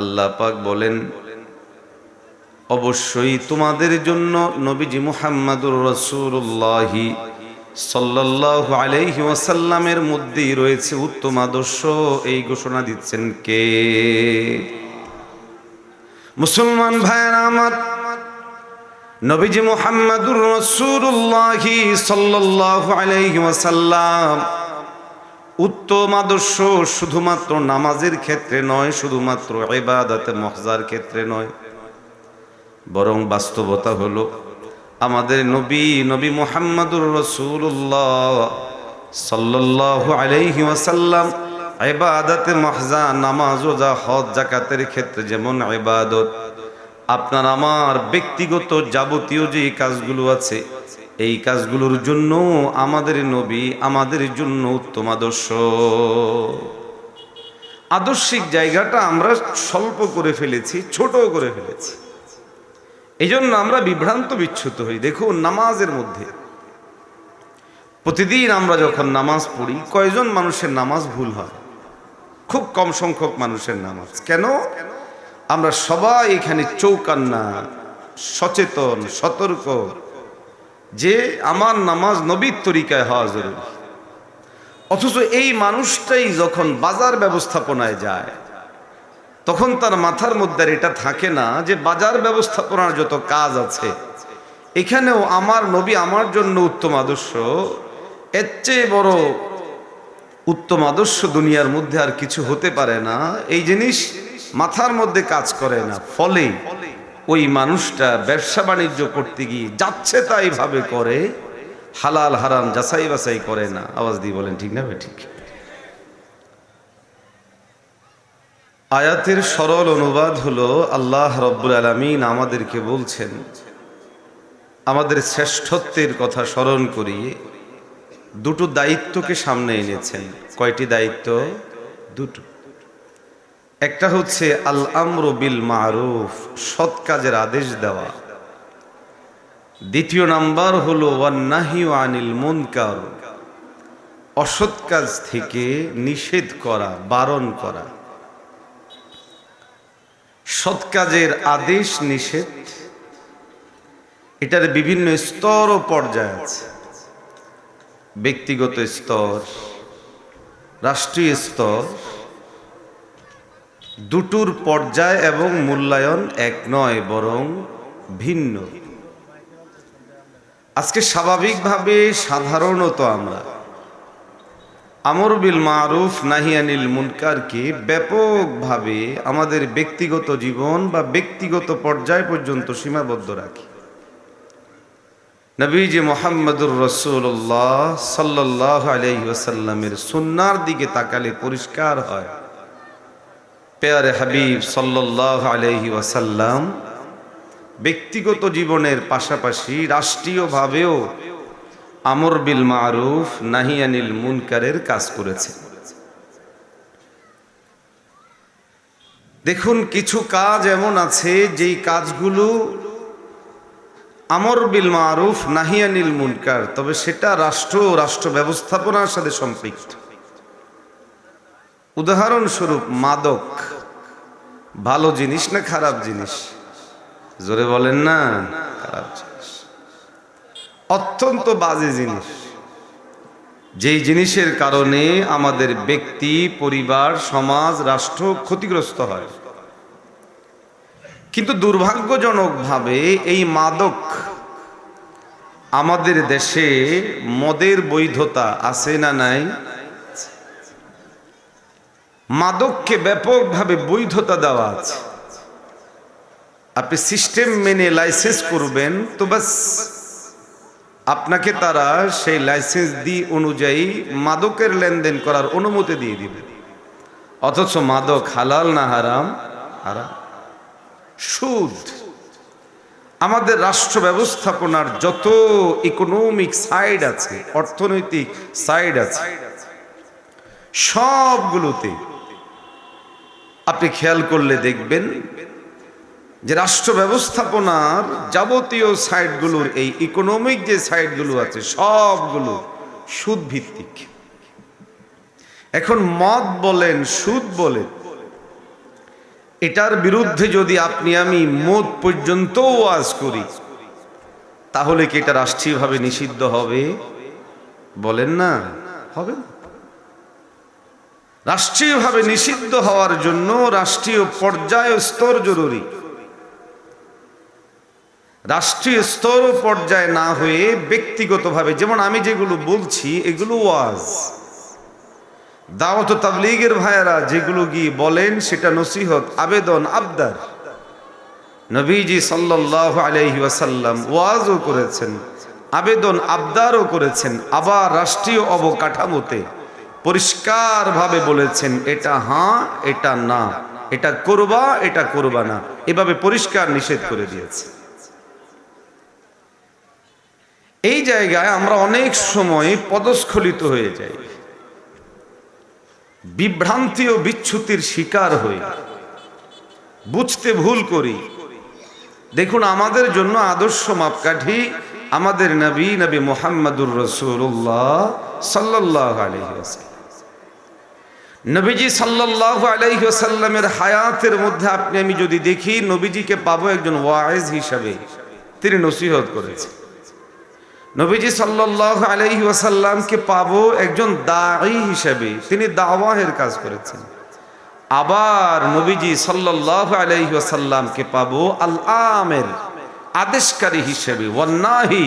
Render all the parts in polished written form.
আল্লাহ পাক বলেন, অবশ্যই তোমাদের জন্য নবীজি মুহাম্মাদুর রাসূলুল্লাহ সাল্লাল্লাহু আলাইহি ওয়াসাল্লামের মধ্যেই রয়েছে উত্তম আদর্শ। এই ঘোষণা দিচ্ছেন কে? মুসলমান ভাইয়েরা আমার, নবীজি মুহাম্মাদুর রাসূলুল্লাহ সাল্লাল্লাহু আলাইহি ওয়াসাল্লাম উত্তম আদর্শ শুধুমাত্র নামাজের ক্ষেত্রে নয়, শুধুমাত্র ইবাদতে মুহজার ক্ষেত্রে নয়, বরং বাস্তবতা হলো আমাদের নবী মুহাম্মাদুর রাসূলুল্লাহ সাল্লাল্লাহু আলাইহি ওয়াসাল্লাম ইবাদতে মুহজা, নামাজ রোজা হজ যাকাতের ক্ষেত্রে যেমন ইবাদত, আপনার আমার ব্যক্তিগত যাবতীয় যে কাজগুলো আছে এই কাজগুলোর জন্য আমাদের নবী আমাদের জন্য উত্তম আদর্শ। আদর্শিক জায়গাটা আমরা স্বল্প করে ফেলেছি, ছোট করে ফেলেছি, এই জন্য আমরা বিভ্রান্ত বিচ্যুত হই। দেখুন, নামাজের মধ্যে প্রতিদিন আমরা যখন নামাজ পড়ি, কয়জন মানুষের নামাজ ভুল হয়? খুব কম সংখ্যক মানুষের নামাজ। কেন? আমরা সবাই এখানে চৌকান্না, সচেতন, সতর্ক যে আমার নামাজ নবীর তরিকায় হওয়া জরুরি। অথচ এই মানুষটাই যখন বাজার ব্যবস্থাপনায় যায়, তখন তার মাথার মধ্যে এটা থাকে না যে বাজার ব্যবস্থাপনার যত কাজ আছে এখানেও আমার নবী আমার জন্য উত্তম আদর্শ, এর চেয়ে বড় উত্তম আদর্শ দুনিয়ার মধ্যে আর কিছু হতে পারে না। এই জিনিস মাথার মধ্যে কাজ করে না, ফলে ওই মানুষটা ব্যবসা বাণিজ্য করতে গিয়ে যাচ্ছে তাই ভাবে করে, হালাল হারাম যাচাই বাছাই করে না। আওয়াজ দিয়ে বলেন ঠিক না ভাই? ঠিক। আয়াতের সরল অনুবাদ হলো, আল্লাহ রব্বুল আলামিন আমাদেরকে বলছেন, আমাদের শ্রেষ্ঠত্বের কথা স্মরণ করিয়ে দুটো দায়িত্বকে সামনে এনেছেন। কয়টি দায়িত্ব? দুটো। একটা হচ্ছে আল আমরু বিল মারুফ, সৎ কাজের আদেশ দেওয়া। দ্বিতীয় নাম্বার হলো ওয়ান নাহিউ আনিল মুনকার, অসৎ কাজ থেকে নিষেধ করা, বারণ করা। সৎ কাজের আদেশ নিষেধ, এটার বিভিন্ন স্তর ও পর্যায় আছে। ব্যক্তিগত স্তর, রাষ্ট্রীয় স্তর, দুটোর পর্যায় এবং মূল্যায়ন এক নয়, বরং ভিন্ন। আজকে স্বাভাবিকভাবে সাধারণত আমরা আমর বিল মারুফ নাহি আনিল মুনকারকে ব্যাপকভাবে আমাদের ব্যক্তিগত জীবন বা ব্যক্তিগত পর্যায় পর্যন্ত সীমাবদ্ধ রাখি। নবীজি মুহাম্মদুর রাসূলুল্লাহ সাল্লাল্লাহু আলাইহি ওয়াসাল্লামের সুন্নাহর দিকে তাকালে পরিষ্কার হয়, প্যারে হাবিব সাল্লাল্লাহু আলাইহি ওয়াসাল্লাম ব্যক্তিগত জীবনের পাশাপাশি রাষ্ট্রীয়ভাবেও আমর বিল মারুফ নাহি আনিল মুনকারের কাজ করেছে। দেখুন, কিছু কাজ এমন আছে যেই কাজগুলো আমর বিল মারুফ নাহি আনিল মুনকার, তবে সেটা রাষ্ট্র ব্যবস্থাপনার সাথে সম্পৃক্ত। উদাহরণস্বরূপ, মাদক ভালো জিনিস না খারাপ জিনিস? জোরে বলেন না। খারাপ জিনিস, অত্যন্ত বাজে জিনিস, যেই জিনিসের কারণে আমাদের ব্যক্তি, পরিবার, সমাজ, রাষ্ট্র ক্ষতিগ্রস্ত হয়। কিন্তু দুর্ভাগ্যজনকভাবে এই মাদক, আমাদের দেশে মদের বৈধতা আছে না নাই? মাদককে ব্যাপকভাবে বৈধতা দেওয়া আছে। আপনি সিস্টেম মেনে লাইসেন্স করবেন তো বাস, আপনাকে তারা সেই লাইসেন্স দিয়ে অনুযায়ী মাদকের লেনদেন করার অনুমতি দিয়ে দিবে। অথচ মাদক হালাল না হারাম? হারাম। সুদ, আমাদের রাষ্ট্র ব্যবস্থাপনার যত ইকোনমিক সাইড আছে, অর্থনৈতিক সাইড আছে, সবগুলোতে আপনি খেয়াল করলে দেখবেন যে রাষ্ট্র ব্যবস্থাপনার যাবতীয় সাইডগুলোর, এই ইকোনমিক যে সাইডগুলো আছে সবগুলো সুদ ভিত্তিক। এখন মদ বলেন, সুদ বলেন, এটার বিরুদ্ধে যদি আপনি আমি মওত পর্যন্ত ওয়াজ করি, তাহলে কি এটা রাষ্ট্রীয়ভাবে নিষিদ্ধ হবে? বলেন না, হবে না। রাষ্ট্রীয়ভাবে নিষিদ্ধ হওয়ার জন্য রাষ্ট্রীয় পর্যায় স্তর জরুরি। রাষ্ট্রীয় স্তর পর্যায়ে না হয়ে ব্যক্তিগতভাবে, যেমন আমি যেগুলো বলছি এগুলো ওয়াজ, দাওয়াত ও তাবলীগের ভাইয়েরা যেগুলো গিয়ে বলেন সেটা নসিহত, আবেদন, আবদার। নবীজি সাল্লাল্লাহু আলাইহি ওয়াসাল্লাম ওয়াজও করেছেন, আবেদন আবদারও করেছেন, আবার রাষ্ট্রীয় অবকাঠামোতে পরিষ্কারভাবে বলেছেন এটা হ্যাঁ, এটা না, এটা করবা, এটা করবা না, এভাবে পরিষ্কার নিষেধ করে দিয়েছে। এই জায়গায় আমরা অনেক সময় পদস্খলিত হয়ে যাই, বিভ্রান্তি ও বিচ্যুতির শিকার হই, বুঝতে ভুল করি। দেখুন, আমাদের জন্য আদর্শ মাপকাঠি আমাদের নবী মুহাম্মদুর রাসূলুল্লাহ সাল্লাল্লাহু আলাইহি ওয়াসাল্লাম। নবীজি সাল্লাল্লাহু আলাইহি ওয়াসাল্লামের হায়াতের মধ্যে আপনি আমি যদি দেখি, নবীজিকে পাবো একজন ওয়াইজ হিসাবে, তিনি নসিহত করেছেন। নবীজি সাল্লাল্লাহু আলাইহি ওয়াসাল্লামকে পাবো একজন দাঈ হিসাবে, তিনি দাওয়াহের কাজ করেছেন। আবার নবীজি সাল্লাল্লাহু আলাইহি ওয়াসাল্লামকে পাবো আল আমির, আদেশকারী হিসেবে, ওয়ান্নাহি,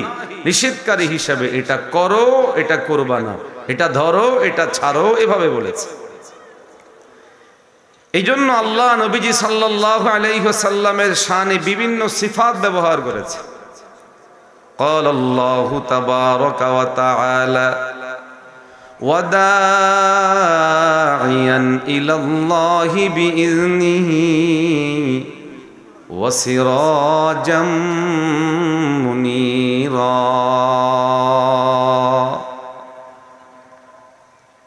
নিষেধকারী হিসেবে, এটা করো, এটা করবা না, এটা ধরো, এটা ছাড়ো, এভাবে বলেছে। এই জন্য আল্লাহ নবীজি সাল্লাল্লাহু আলাইহি ওয়াসাল্লামের শানে বিভিন্ন সিফাত ব্যবহার করেছে। قال الله تبارك وتعالى وداعيا إلى الله بإذنه وسراجا منيرا।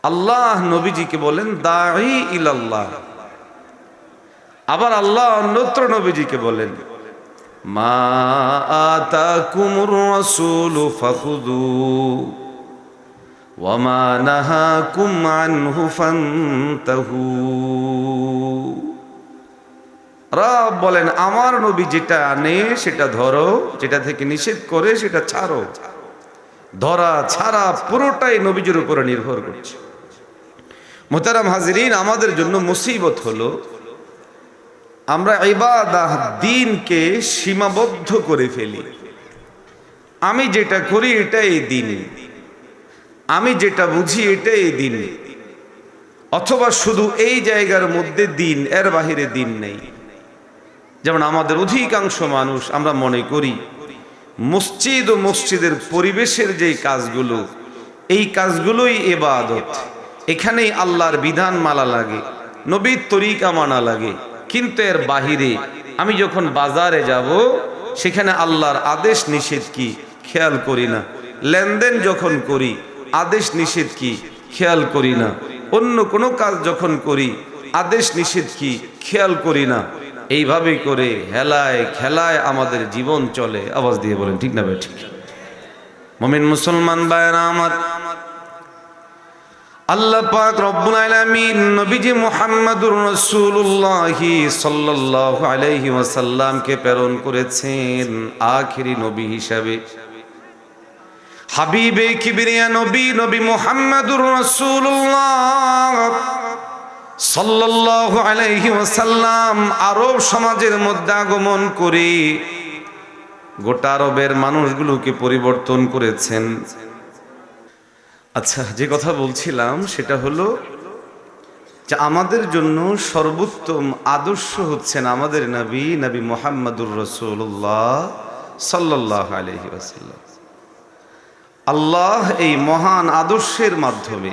আল্লাহ নবীজিকে বলেন দাঈ ইলাল্লাহ। আবার আল্লাহ অন্যত্র নবীজিকে বলেন মা আতাকুমুর রাসূলু ফাখুযু ওয়া মা নাহাকুম আনহু ফান্তাহু। রব বলেন আমার নবী যেটা আনে সেটা ধরো, যেটা থেকে নিষেধ করে সেটা ছাড়ো। ধরা ছাড়া পুরোটাই নবীজির উপরে নির্ভর করছে। মুহতারাম হাজিরিন, আমাদের জন্য মুসিবত হলো আমরা ইবাদত দ্বীনকে সীমাবদ্ধ করে ফেলি। আমি যেটা করি এটাই দ্বীন, আমি যেটা বুঝি এটাই দ্বীন, অথবা শুধু এই জায়গার মধ্যে দ্বীন, এর বাহিরে দ্বীন নেই। যেমন আমাদের অধিকাংশ মানুষ আমরা মনে করি মসজিদ ও মসজিদের পরিবেশের যে কাজগুলো, এই কাজগুলোই ইবাদত, এখানেই আল্লাহর বিধান মালা লাগে, নবীর তরিকা মানা লাগে। কিন্তু এর বাহিরে আমি যখন বাজারে যাব, সেখানে আল্লাহর আদেশ নিষেধ কি খেয়াল করি না। লেনদেন যখন করি, আদেশ নিষেধ কি খেয়াল করি না। অন্য কোনো কাজ যখন করি, আদেশ নিষেধ কি খেয়াল করি না। এইভাবে করে হেলায় খেলায় আমাদের জীবন চলে। আওয়াজ দিয়ে বলেন ঠিক না ভাই? ঠিক। মুমিন মুসলমান ভাইরা আমার, আল্লাহ পাক রব্বুল আলামিন নবীজি মুহাম্মদুর রাসূলুল্লাহ সাল্লাল্লাহু আলাইহি ওয়াসাল্লামকে প্রেরণ করেছেন আখিরি নবী হিসাবে। হাবিবে কিবরিয়া নবী মুহাম্মদুর রাসূলুল্লাহ সাল্লাল্লাহু আলাইহি ওয়াসাল্লাম আরব সমাজের মধ্যে আগমন করে গোটা আরবের মানুষগুলোকে পরিবর্তন করেছেন। আচ্ছা, যে কথা বলছিলাম সেটা হলো যে আমাদের জন্য সর্বোত্তম আদর্শ হচ্ছেন আমাদের নবী মুহাম্মদুর রাসূলুল্লাহ সাল্লাল্লাহু আলাইহি ওয়াসাল্লাম। আল্লাহ এই মহান আদর্শের মাধ্যমে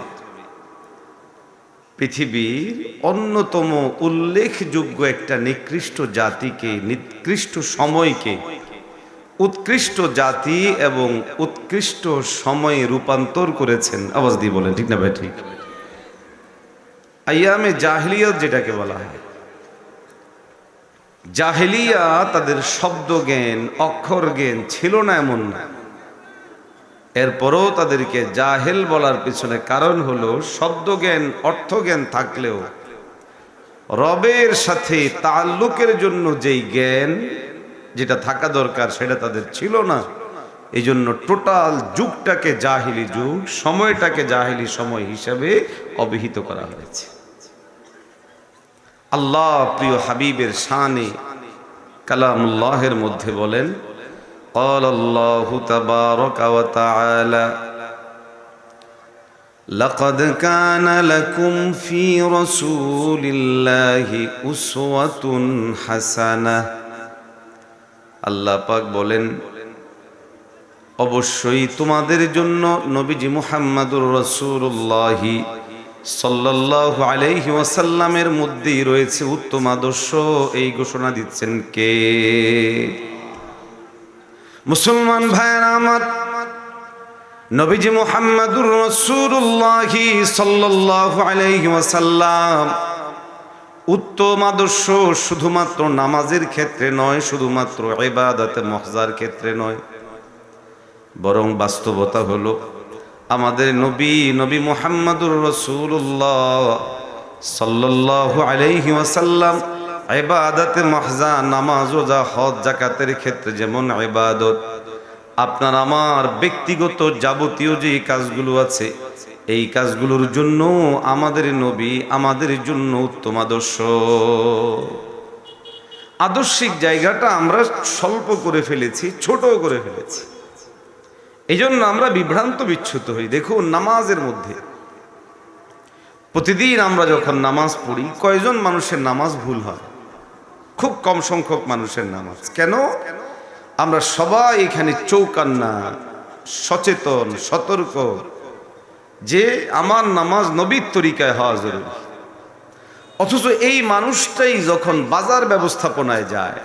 পৃথিবীর অন্যতম উল্লেখযোগ্য একটা নিকৃষ্ট জাতিকে, নিকৃষ্ট সময়কে উৎকৃষ্ট জাতি এবং উৎকৃষ্ট সময়ে রূপান্তর করেছেন। আওয়াজ দিয়ে বলেন ঠিক না ভাই? ঠিক। আইয়ামে জাহিলিয়াত যেটাকে বলা হয়, জাহেলিয়া তাদের শব্দ জ্ঞান, অক্ষর জ্ঞান ছিল না এমন না, এরপরও তাদেরকে জাহেল বলার পিছনে কারণ হলো শব্দ জ্ঞান, অর্থ জ্ঞান থাকলেও রবের সাথে তাআল্লুকের জন্য যেই জ্ঞান যেটা থাকা দরকার সেটা তাদের ছিল না। এই জন্য টোটাল যুগটাকে জাহিলি যুগ, সময়টাকে জাহিলি সময় হিসাবে অভিহিত করা হয়েছে। আল্লাহ প্রিয় হাবিবের শানে কালামুল্লাহের মধ্যে বলেন, قال الله تبارك وتعالى لقد كان لكم في رسول الله أسوة حسنة। আল্লাহ পাক বলেন, অবশ্যই তোমাদের জন্য নবীজি মুহাম্মদুর রাসূলুল্লাহ সাল্লাল্লাহু আলাইহি ওয়াসাল্লামের মধ্যেই রয়েছে উত্তম আদর্শ। এই ঘোষণা দিচ্ছেন কে? মুসলমান ভাইয়েরা আমার, নবীজি মুহাম্মদুর রাসূলুল্লাহ সাল্লাল্লাহু আলাইহি ওয়াসাল্লাম উত্তম আদর্শ শুধুমাত্র নামাজের ক্ষেত্রে নয়, শুধুমাত্র ইবাদতে মুহজার ক্ষেত্রে নয়, বরং বাস্তবতা হলো আমাদের নবী মুহাম্মদুর রাসূলুল্লাহ সাল্লাল্লাহু আলাইহি ওয়াসাল্লাম ইবাদতে মুহজা, নামাজ, রোজা, হজ, যাকাতের ক্ষেত্রে যেমন ইবাদত, আপনার আমার ব্যক্তিগত যাবতীয় যে কাজগুলো আছে এই কাজগুলোর জন্য আমাদের নবী আমাদের জন্য উত্তম আদর্শ। আদর্শিক জায়গাটা আমরা স্বল্প করে ফেলেছি, ছোট করে ফেলেছি, এই জন্য আমরা বিভ্রান্ত বিচ্যুত হই। দেখুন, নামাজের মধ্যে প্রতিদিন আমরা যখন নামাজ পড়ি, কয়জন মানুষের নামাজ ভুল হয়? খুব কম সংখ্যক মানুষের নামাজ। কেন? আমরা সবাই এখানে চৌকান্না, সচেতন, সতর্ক যে আমার নামাজ নবীর তরিকায় হওয়া জরুরি। অথচ এই মানুষটাই যখন বাজার ব্যবস্থাপনায় যায়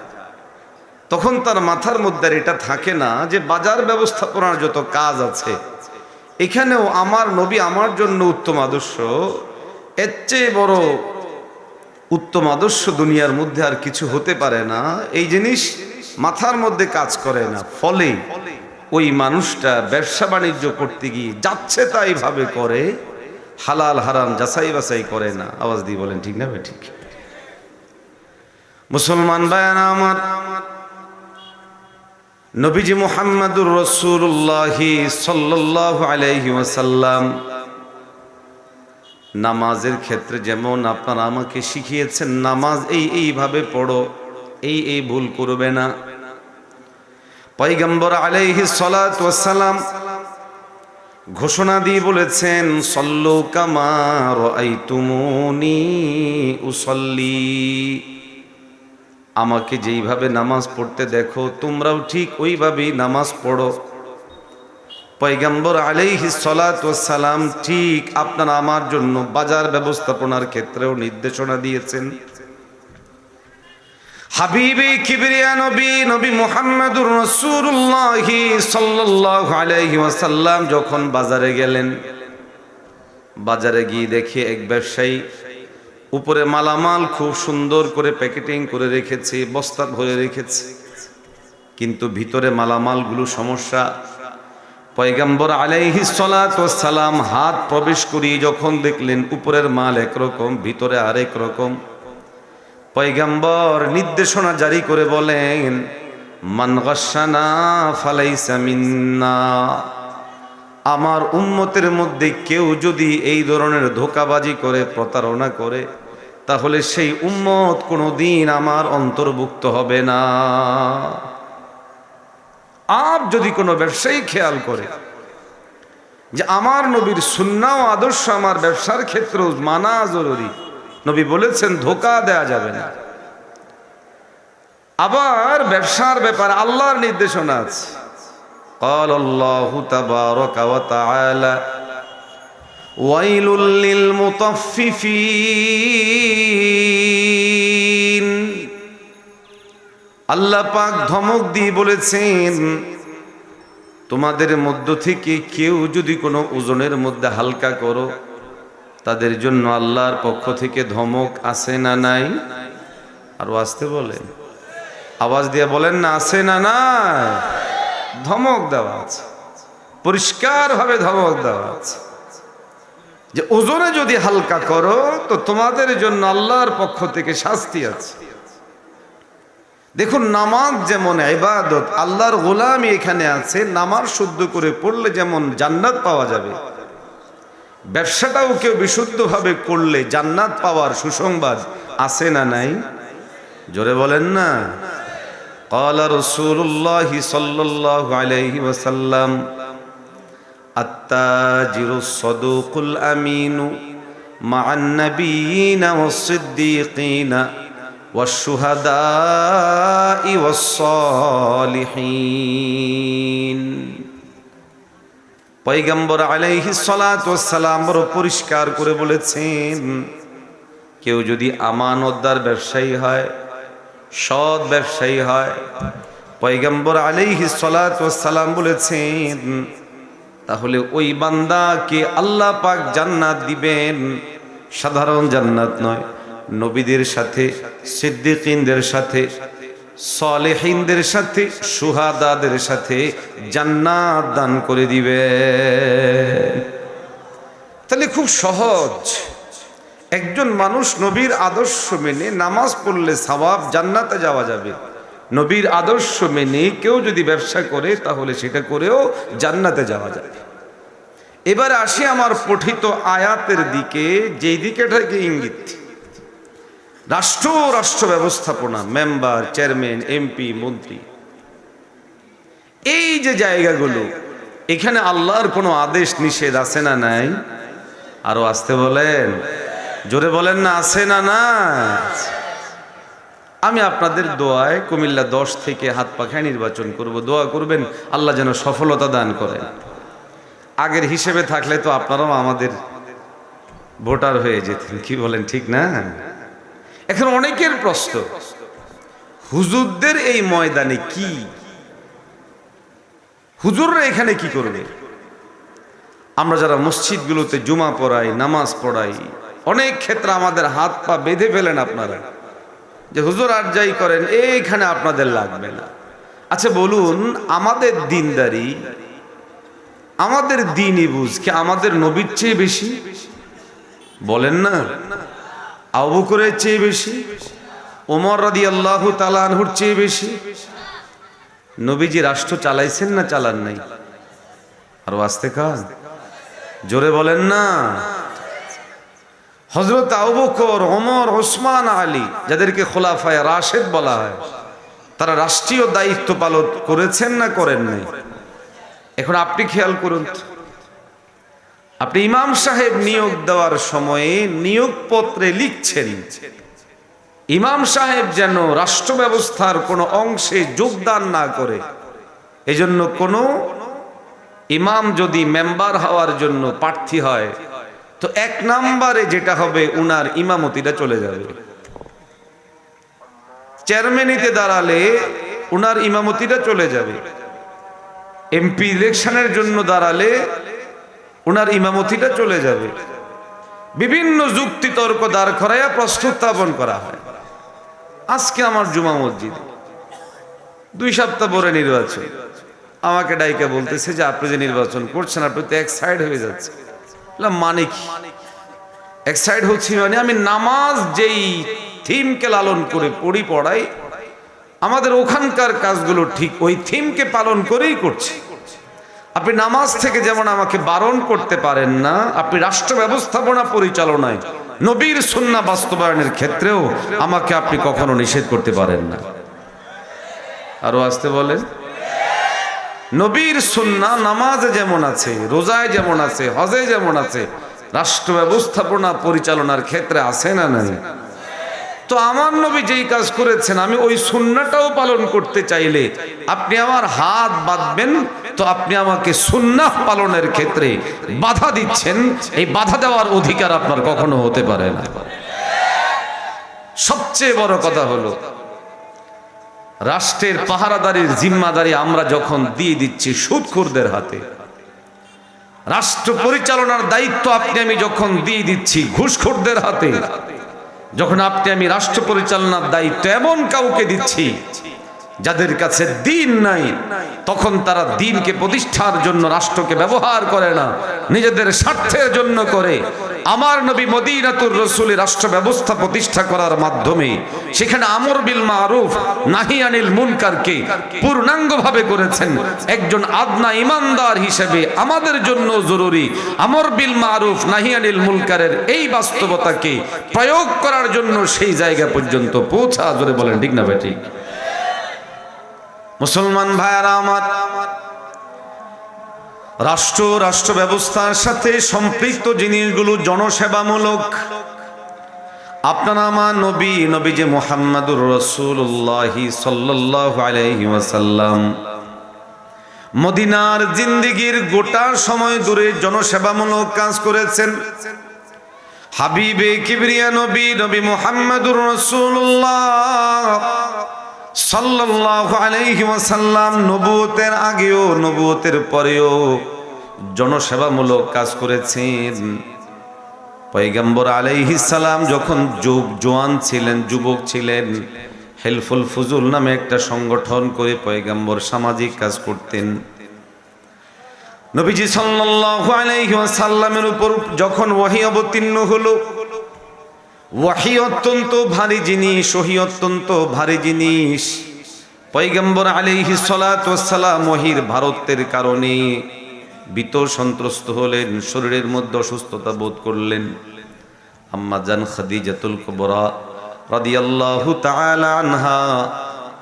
তখন তার মাথার মধ্যে এটা থাকে না যে বাজার ব্যবস্থাপনার যত কাজ আছে এখানেও আমার নবী আমার জন্য উত্তম আদর্শ, এর চেয়ে বড় উত্তম আদর্শ দুনিয়ার মধ্যে আর কিছু হতে পারে না। এই জিনিস মাথার মধ্যে কাজ করে না, ফলে ওই মানুষটা ব্যবসা বাণিজ্য করতে গিয়ে যাচ্ছে তাই ভাবে করে, হালাল হারাম যাচাই বাছাই করে না। আওয়াজ দিয়ে বলেন ঠিক না? ঠিক। মুসলমান ভাইয়েরা আমার, নবীজি মুহাম্মদুর রাসূলুল্লাহ সাল্লাল্লাহু আলাইহি ওয়াসাল্লাম নামাজের ক্ষেত্রে যেমন আপনারা আমাকে শিখিয়েছেন নামাজ এইভাবে পড়ো, এই ভুল করবে না। পয়গম্বর আলাইহিস সালাতু ওয়াস সালাম ঘোষণা দিয়ে বলেছেন, সল্লু কামা রাআইতুমুনি উসাল্লি। আমাকে যেইভাবে নামাজ পড়তে দেখো তোমরাও ঠিক ওইভাবেই নামাজ পড়ো। পয়গম্বর আলাইহিস সালাতু ওয়াস সালাম ঠিক আপনারা আমার জন্য বাজার ব্যবস্থাপনার ক্ষেত্রেও নির্দেশনা দিয়েছেন। হাবিবে কিবরিয়া নবী মুহাম্মদুর রাসূলুল্লাহ সাল্লাল্লাহু আলাইহি ওয়াসাল্লাম যখন বাজারে গেলেন, বাজারে গিয়ে দেখে এক ব্যবসায়ী উপরে মালামাল খুব সুন্দর করে প্যাকেটিং করে রেখেছে, বস্তা ভরে রেখেছে, কিন্তু ভিতরে মালামালগুলো সমস্যা। পয়গম্বর আলাইহিস সালাতু ওয়াস সালাম হাত প্রবেশ করিয়ে যখন দেখলেন উপরের মাল একরকম, ভিতরে আরেক রকম, পয়গম্বর নির্দেশনা জারি করে বলেন, মান গাশশানা ফালাইসা মিন্না। আমার উম্মতের মধ্যে কেউ যদি এই ধরনের ধোঁকাবাজি করে, প্রতারণা করে, তাহলে সেই উম্মত কোনোদিন আমার অন্তর্ভুক্ত হবে না। আর যদি কোনো ব্যবসায়ী খেয়াল করে যে আমার নবীর সুন্নাহ ও আদর্শ আমার ব্যবসার ক্ষেত্রেও মানা জরুরি, নবী বলেছেন ধোঁকা দেয়া যাবে না। আবার ব্যবসার ব্যাপারে আল্লাহর নির্দেশনা আছে। قال الله تبارك وتعالى ويل للمطففين। আল্লাহ পাক ধমক দিয়ে বলেছেন, তোমাদের মধ্য থেকে কেউ যদি কোনো ওজনের মধ্যে হালকা করো, তাদের জন্য আল্লাহর পক্ষ থেকে ধমক আছে না নাই? আর আসতে বলেন, আওয়াজ দিয়ে বলেন না, আছে না নাই? ধমক দেওয়া আছে, পরিষ্কার ভাবে ধমক দেওয়া আছে। যে ওজনে যদি হালকা করো তো তোমাদের জন্য আল্লাহর পক্ষ থেকে শাস্তি আছে। দেখুন, নামাজ যেমন ইবাদত, আল্লাহর গোলামি এখানে আছে। নামাজ শুদ্ধ করে পড়লে যেমন জান্নাত পাওয়া যাবে, ব্যবসাটাও কেউ বিশুদ্ধভাবে করলে জান্নাত পাওয়ার সুসংবাদ আছে না নাই? জোরে বলেন না। ক্বালা রাসূলুল্লাহি সাল্লাল্লাহু আলাইহি ওয়াসাল্লাম আত-তাজিরুস সাদুকুল আমিনু মা'আন নাবিয়িনা ওয়াস-সিদ্দীকিনা ওয়াশ-শুহাদা'i ওয়াস-সালিহিন। পয়গম্বর আলাইহিস সালাতু ওয়াস-সালাম বড় পরিষ্কার করে বলেছেন, কেউ যদি আমানতদার ব্যবসায়ী হয়, সৎ ব্যবসায়ী হয়, পয়গম্বর আলাইহিস সালাতু ওয়াস-সালাম বলেছেন তাহলে ওই বান্দাকে আল্লাহ পাক জান্নাত দিবেন। সাধারণ জান্নাত নয়, নবীদের সাথে, সিদ্দিকিনদের সাথে, সালেহিনদের সাথে, শুহাদাদের সাথে জান্নাত দান করে দিবে। তাহলে খুব সহজ, একজন মানুষ নবীর আদর্শ মেনে নামাজ পড়লে সওয়াব, জান্নাতে যাওয়া যাবে। নবীর আদর্শ মেনে কেউ যদি ব্যবসা করে তাহলে সেটা করেও জান্নাতে যাওয়া যাবে। এবার আসি আমার পঠিত আয়াতের দিকে, যেই দিকে থাকে ইঙ্গিত। রাষ্ট্র ব্যবস্থাপনা, মেম্বার, চেয়ারম্যান, এমপি, মন্ত্রী, এই যে জায়গাগুলো, এখানে আল্লাহর কোনো আদেশ নিষেধ আছে না নাই? আরো আসতে বলেন, জোরে বলেন না, আছে না না? আমি আপনাদের দোয়ায় কুমিল্লা 10 থেকে হাত পাখায় নির্বাচন করব, দোয়া করবেন আল্লাহ যেন সফলতা দান করেন। আগের হিসেবে থাকলে তো আপনারাও আমাদের ভোটার হয়ে যেতেন, কি বলেন, ঠিক না? এখন অনেকের প্রশ্ন, হুজুরদের এই ময়দানে কি, হুজুররা এখানে কি করবে? আমরা যারা মসজিদগুলোতে জুমা পড়াই, নামাজ পড়াই, অনেক ক্ষেত্রে আমাদের হাত পা বেঁধে ফেলেন আপনারা যে হুজুর আর যাই করেন এইখানে আপনাদের লাগবে না। আচ্ছা বলুন, আমাদের দিনদারি, আমাদের দ্বীনি বুঝ কি আমাদের নবীর চেয়ে বেশি? বলেন না। আবু বকরের চেয়ে বেশি, ওমর রাদিয়াল্লাহু তাআলা আনহুর চেয়ে বেশি? নবীজি রাষ্ট্র চালাইছেন না চালান নাই? আরো আসতে কাজ, জোরে বলেন না। হযরত আবু বকর, ওমর, ওসমান, আলী, যাদেরকে খোলাফায়ে রাশেদ বলা হয়, তারা রাষ্ট্রীয় দায়িত্ব পালন করেছেন না করেন নাই? এখন আপনি খেয়াল করুন, আপনি ইমাম সাহেব নিয়োগ দেওয়ার সময়ে নিয়োগপত্রে লিখছেন ইমাম সাহেব যেন রাষ্ট্র ব্যবস্থার কোনো অংশে যোগদান না করে। এজন্য কোনো ইমাম যদি মেম্বার হওয়ার জন্য প্রার্থী হয় তো 1 নম্বরে যেটা হবে, উনার ইমামতিটা চলে যাবে। চেয়ারম্যানিতে দাঁড়ালে উনার ইমামতিটা চলে যাবে। এমপি ইলেকশনের জন্য দাঁড়ালে উনার ইমামতিটা চলে যাবে। বিভিন্ন যুক্তি তর্ক দাঁড় করাইয়া প্রশ্ন উত্থাপন করা হয়। আজকে আমার জুমা মসজিদে 2 সপ্তাহ পরে নির্বাচন, আমাকে ডাইকা বলতেছে যে আপনি যে নির্বাচন করছেন আপনি তো এক সাইড হয়ে যাচ্ছে। মানে কি এক সাইড হচ্ছি? মানে আমি নামাজ যেই থিমকে লালন করে পড়াই, আমাদের ওখানকার কাজগুলো ঠিক ওই থিমকে পালন করেই করছি। আপনি নামাজ থেকে যেমন আমাকে বারণ করতে পারেন না, আপনি রাষ্ট্র ব্যবস্থাপনা পরিচালনায় নবীর সুন্নাহ বাস্তবায়নের ক্ষেত্রেও আমাকে আপনি কখনো নিষেধ করতে পারেন না। আরো আসতে বলেন। নবীর সুন্নাহ নামাজে যেমন আছে, রোজায় যেমন আছে, হজে যেমন আছে, রাষ্ট্র ব্যবস্থাপনা পরিচালনার ক্ষেত্রে আছে না নাই? তো আমার নবী যেই কাজ করেছেন আমি ওই সুন্নাহটাও পালন করতে চাইলে আপনি আমার হাত বাঁধবেন, তো আপনি আমাকে সুন্নাহ পালনের ক্ষেত্রে বাধা দিচ্ছেন। এই বাধা দেওয়ার অধিকার আপনার কখনো হতে পারে না। সবচেয়ে বড় কথা হলো, রাষ্ট্রের পাহারাদারির জিম্মাদারি আমরা যখন দিয়ে দিচ্ছি সুদখোরদের হাতে, রাষ্ট্র পরিচালনার দায়িত্ব আপনি আমি যখন দিয়ে দিচ্ছি ঘুষখোরদের হাতে, যখন আপনি আমি রাষ্ট্র পরিচালনার দায়িত্ব এমন কাউকে দিচ্ছি যাদের কাছে দিন নাই তখন তারা দিনকে প্রতিষ্ঠার জন্য রাষ্ট্রকে ব্যবহার করে না, নিজেদের স্বার্থের জন্য করে। আমার নবী মদিনাতুর রাসূলের রাষ্ট্র ব্যবস্থা প্রতিষ্ঠা করার মাধ্যমে সেখানে আমর বিল মারুফ নাহি আনিল মুনকারকে পূর্ণাঙ্গভাবে করেছেন। একজন আদনা ইমানদার হিসেবে আমাদের জন্য জরুরি আমর বিল মারুফ নাহি আনিল মুনকারের এই বাস্তবতাকে প্রয়োগ করার জন্য সেই জায়গা পর্যন্ত পৌঁছা। জোরে বলেন ঠিক না বেঠিক? মুসলমান ভাইয়েরা আমার, রাষ্ট্র ব্যবস্থার সাথে সম্পৃক্ত জিনিসগুলো জনসেবামূলক। আপনারা আমার নবীজি মুহাম্মদুর রাসূলুল্লাহ সাল্লাল্লাহু আলাইহি ওয়াসাল্লাম মদিনার জিন্দেগীর গোটা সময় ধরে জনসেবামূলক কাজ করেছেন। হাবিবে কিবরিয়া নবী মুহাম্মদুর রাসূলুল্লাহ সাল্লাল্লাহু আলাইহি ওয়াসাল্লাম নবুয়তের আগেও নবুয়তের পরেও জনসেবামূলক কাজ করেছেন। পয়গম্বর আলাইহিস সালাম যখন জোয়ান ছিলেন, যুবক ছিলেন, হেলফুল ফুজুল নামে একটা সংগঠন করে পয়গম্বর সামাজিক কাজ করতেন। নবীজি সাল্লাল্লাহু আলাইহি ওয়াসাল্লামের উপর যখন ওহী অবতীর্ণ হলো, ওহী অত্যন্ত ভারী জিনিস, ওহী অত্যন্ত ভারী জিনিস। পয়গম্বর আলাইহিস সালাতু ওয়াস সালাম ওহীর ভারতের কারণে ভীত সন্ত্রস্ত হলেন, শরীরের মধ্যে অসুস্থতা বোধ করলেন। আম্মা জান খাদিজাতুল কুবরা রাদিয়াল্লাহু তাআলা আনহা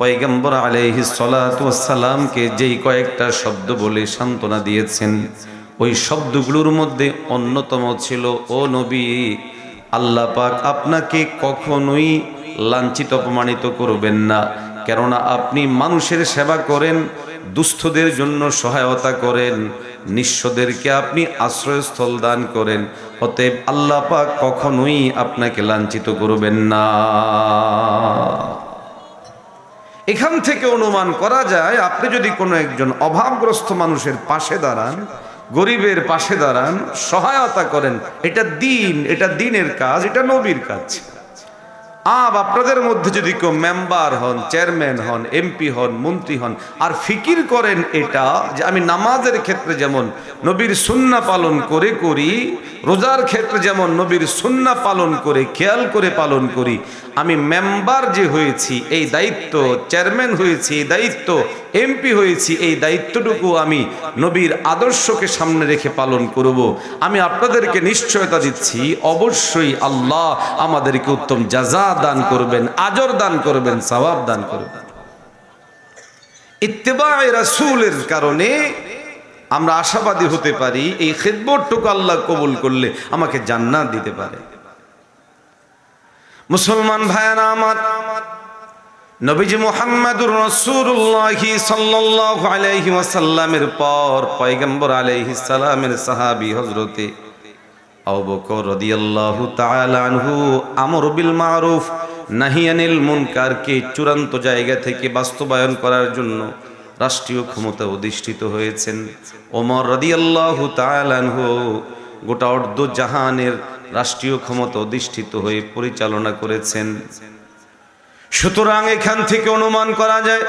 পয়গম্বর আলাইহিস সালাতু ওয়াস সালামকে যেই কয়েকটা শব্দ বলে সান্ত্বনা দিয়েছেন, ওই শব্দগুলোর মধ্যে অন্যতম ছিল, ও নবী, আল্লাহ পাক আপনাকে কখনোই লাঞ্ছিত অপমানিত করবেন না, কেননা আপনি মানুষের সেবা করেন, দুস্থদের জন্য সহায়তা করেন, নিঃস্বদেরকে আপনি আশ্রয়স্থল দান করেন, অতএব আল্লাহ পাক কখনোই আপনাকে লাঞ্ছিত করবেন না। এখান থেকে অনুমান করা যায়, আপনি যদি কোনো একজন অভাবগ্রস্ত মানুষের পাশে দাঁড়ান, গরিবের পাশে দাঁড়ান, সহায়তা করেন, এটা দিন, এটা দিনের কাজ, এটা নবীর কাজ। আপনাদের মধ্যে যদি কেউ মেম্বার হন, চেয়ারম্যান হন, এমপি হন, মন্ত্রী হন, আর ফিকির করেন এটা যে আমি নামাজের ক্ষেত্রে যেমন নবীর সুন্নাহ পালন করে করি, রোজার ক্ষেত্রে যেমন নবীর সুন্নাহ পালন করে খেয়াল করে পালন করি, আমি মেম্বার যে হয়েছি এই দায়িত্ব, চেয়ারম্যান হয়েছি এই দায়িত্ব, এমপি হয়েছি এই দায়িত্বটুকু আমি নবীর আদর্শকে সামনে রেখে পালন করব, আমি আপনাদেরকে নিশ্চয়তা দিচ্ছি অবশ্যই আল্লাহ আমাদেরকে উত্তম জাযা দান করবেন, আজর দান করবেন, সওয়াব দান করবেন। ইত্তেবায়ে রাসূলের কারণে আমরা আশাবাদী হতে পারি এই খিদমতটুকু আল্লাহ কবুল করলে আমাকে জান্নাত দিতে পারে। মুসলমান ভাইয়েরা আমার, নবীজি মুহাম্মদুর রাসূলুল্লাহ সাল্লাল্লাহু আলাইহি ওয়াসাল্লামের পর পয়গম্বর আলাইহিস সালামের সাহাবী হযরতে আবু বকর রাদিয়াল্লাহু তাআলা আনহু আমর বিল মারুফ নাহি আনিল মুনকারকে চূড়ান্ত জায়গা থেকে বাস্তবায়ন করার জন্য রাষ্ট্রীয় ক্ষমতা অধিষ্ঠিত হয়েছেন। ওমর রাদিয়াল্লাহু তাআলা আনহু গোটা অর্ধ জাহানের রাষ্ট্রীয় ক্ষমতা অধিষ্ঠিত হয়ে পরিচালনা করেছেন। সুতরাং এখান থেকে অনুমান করা যায়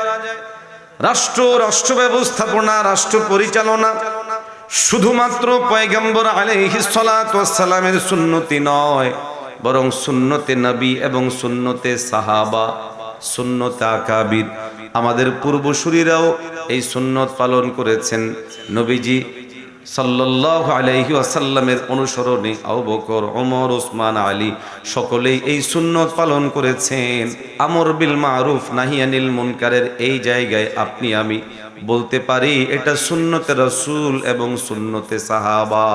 রাষ্ট্র ব্যবস্থাপনা, রাষ্ট্র পরিচালনা শুধুমাত্র পয়গম্বর আলাইহিস সালাতু ওয়াস সালামের সুন্নতি নয়, বরং সুন্নতে নবী এবং সুন্নতে সাহাবা, সুন্নতে আকাবির, আমাদের পূর্বসূরীরাও এই সুন্নত পালন করেছেন। নবীজি সাল্লাল্লাহু আলাইহি ওয়াসাল্লামের অনুসরণে আবু বকর, ওমর, ওসমান, আলী সকলেই এই সুন্নত পালন করেছেন। আমর বিল মারুফ নাহি আনিল মুনকারের এই জায়গায় আপনি আমি বলতে পারি এটা সুন্নতে রাসূল এবং সুন্নতে সাহাবা।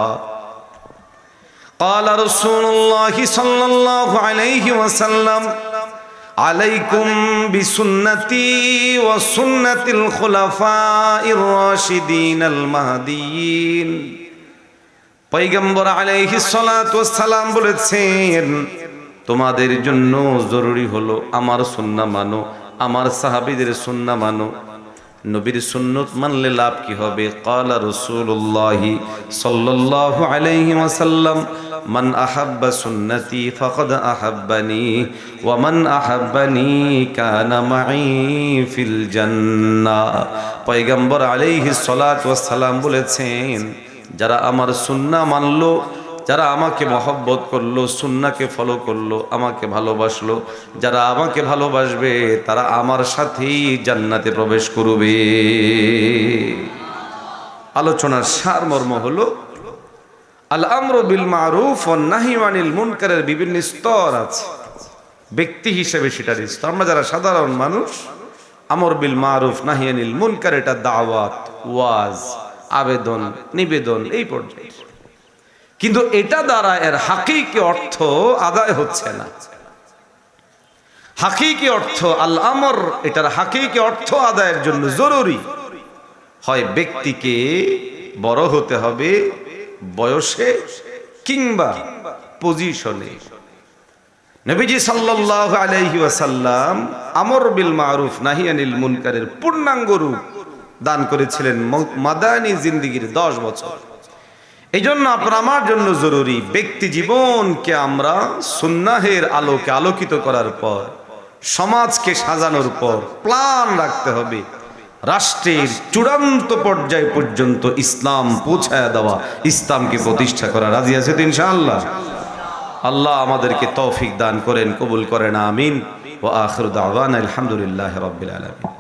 قال رسول الله صلى الله عليه وسلم عليكم بسنتي وسنة الخلفاء الراشدين المهديين। পয়গম্বর আলাইহিস সালাতু ওয়াস সালাম বলেছেন, তোমাদের জন্য জরুরি হলো আমার সুন্নাহ মানো, আমার সাহাবীদের সুন্নাহ মানো। নবীর সুন্নত মানলে লাভ কি হবে? ক্বালা রাসূলুল্লাহ সাল্লাল্লাহু আলাইহি ওয়াসাল্লাম, মান আহাব্বা সুন্নতি ফাকাদ আহাব্বানি ওয়া মান আহাব্বানি কানা মাই ফিল জান্নাহ। পয়গম্বর আলাইহিস সালাতু ওয়াস সালাম বলেছেন, যারা আমার সুন্নাহ মানলো, যারা আমাকে মহব্বত করলো, সুন্নাহকে ফলো করলো, আমাকে ভালোবাসলো, যারা আমাকে ভালোবাসবে তারা আমার সাথেই জান্নাতে প্রবেশ করবে। আলোচনার সারমর্ম হলো আল আমরু বিল মারুফ ওয়ান নাহয়ু আনিল মুনকারের বিভিন্ন স্তর আছে। ব্যক্তি হিসেবে সেটার স্তর। আমরা যারা সাধারণ মানুষ, আমর বিল মারুফ নাহি আনিল মুনকার এটা দাওয়াত, ওয়াজ, আবেদন, নিবেদন এই পর্যায়ে। কিন্তু এটা দ্বারা এর হাকিকি অর্থ আদায় হচ্ছে না। হাকিকি অর্থ আল আমর, এটার হাকিকি অর্থ আদায়ের জন্য জরুরি হয় ব্যক্তিকে বড় হতে হবে বয়সে কিংবা পজিশনে। নবীজি সাল্লাল্লাহু আলাইহি ওয়াসাল্লাম আমর বিল মারুফ নাহি আনিল মুনকারের পূর্ণাঙ্গ রূপ দান করেছিলেন মাদানী জিন্দেগীর 10 বছর। এই জন্য আপনার আমার জন্য জরুরি ব্যক্তি জীবনকে আমরা সুন্নাহের আলোকে আলোকিত করার পর, সমাজকে সাজানোর পর প্ল্যান রাখতে হবে রাষ্ট্রের চূড়ান্ত পর্যায় পর্যন্ত ইসলাম পৌঁছায় দেওয়া, ইসলামকে প্রতিষ্ঠা করা। রাজি আছে তো ইনশাআল্লাহ? আল্লাহ আমাদেরকে তৌফিক দান করেন, কবুল করেন, আমিন। ওয়া আখিরু দাওয়ানা আলহামদুলিল্লাহি রাব্বিল আলামিন।